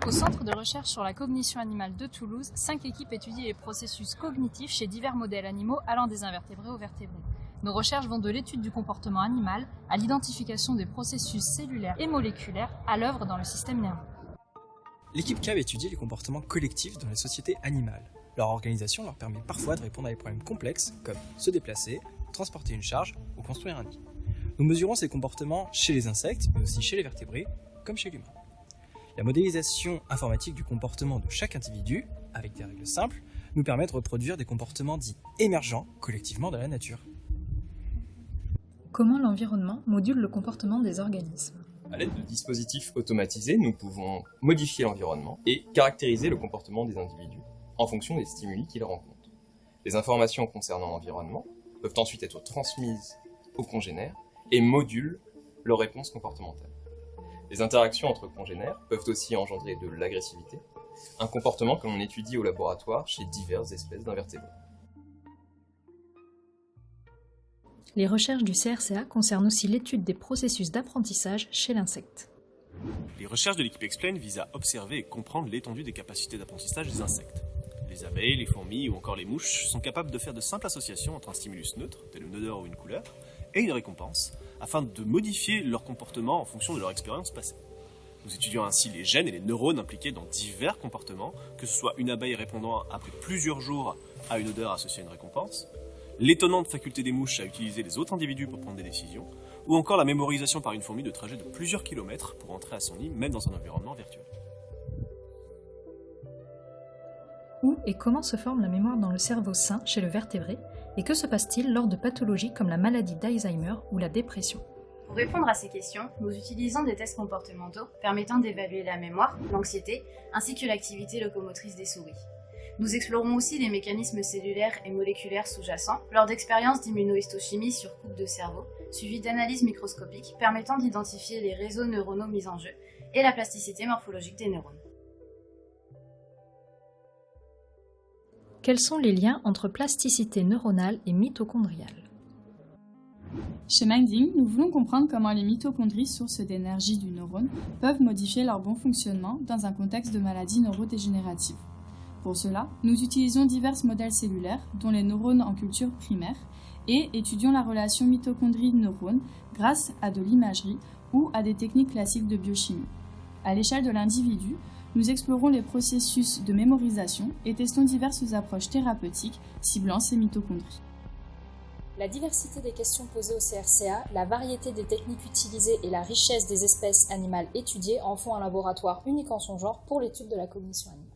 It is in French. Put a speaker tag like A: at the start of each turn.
A: Au Centre de recherche sur la cognition animale de Toulouse, 5 équipes étudient les processus cognitifs chez divers modèles animaux allant des invertébrés aux vertébrés. Nos recherches vont de l'étude du comportement animal à l'identification des processus cellulaires et moléculaires à l'œuvre dans le système nerveux.
B: L'équipe CAB étudie les comportements collectifs dans les sociétés animales. Leur organisation leur permet parfois de répondre à des problèmes complexes comme se déplacer, transporter une charge ou construire un nid. Nous mesurons ces comportements chez les insectes, mais aussi chez les vertébrés, comme chez l'humain. La modélisation informatique du comportement de chaque individu, avec des règles simples, nous permet de reproduire des comportements dits émergents collectivement dans la nature.
C: Comment l'environnement module le comportement des organismes ?
D: À l'aide de dispositifs automatisés, nous pouvons modifier l'environnement et caractériser le comportement des individus en fonction des stimuli qu'ils rencontrent. Les informations concernant l'environnement peuvent ensuite être transmises aux congénères et modulent leurs réponses comportementales. Les interactions entre congénères peuvent aussi engendrer de l'agressivité, un comportement que l'on étudie au laboratoire chez diverses espèces d'invertébrés.
C: Les recherches du CRCA concernent aussi l'étude des processus d'apprentissage chez l'insecte.
E: Les recherches de l'équipe Explain visent à observer et comprendre l'étendue des capacités d'apprentissage des insectes. Les abeilles, les fourmis ou encore les mouches sont capables de faire de simples associations entre un stimulus neutre, tel une odeur ou une couleur, et une récompense, afin de modifier leur comportement en fonction de leur expérience passée. Nous étudions ainsi les gènes et les neurones impliqués dans divers comportements, que ce soit une abeille répondant après plusieurs jours à une odeur associée à une récompense, l'étonnante faculté des mouches à utiliser les autres individus pour prendre des décisions, ou encore la mémorisation par une fourmi de trajets de plusieurs kilomètres pour entrer à son nid, même dans un environnement virtuel.
C: Où et comment se forme la mémoire dans le cerveau sain chez le vertébré, et que se passe-t-il lors de pathologies comme la maladie d'Alzheimer ou la dépression ?
F: Pour répondre à ces questions, nous utilisons des tests comportementaux permettant d'évaluer la mémoire, l'anxiété, ainsi que l'activité locomotrice des souris. Nous explorons aussi les mécanismes cellulaires et moléculaires sous-jacents lors d'expériences d'immunohistochimie sur coupe de cerveau, suivies d'analyses microscopiques permettant d'identifier les réseaux neuronaux mis en jeu et la plasticité morphologique des neurones.
C: Quels sont les liens entre plasticité neuronale et mitochondriale ?
G: Chez Minding, nous voulons comprendre comment les mitochondries, sources d'énergie du neurone, peuvent modifier leur bon fonctionnement dans un contexte de maladie neurodégénérative. Pour cela, nous utilisons divers modèles cellulaires, dont les neurones en culture primaire, et étudions la relation mitochondrie-neurone grâce à de l'imagerie ou à des techniques classiques de biochimie. À l'échelle de l'individu, nous explorons les processus de mémorisation et testons diverses approches thérapeutiques ciblant ces mitochondries.
H: La diversité des questions posées au CRCA, la variété des techniques utilisées et la richesse des espèces animales étudiées en font un laboratoire unique en son genre pour l'étude de la cognition animale.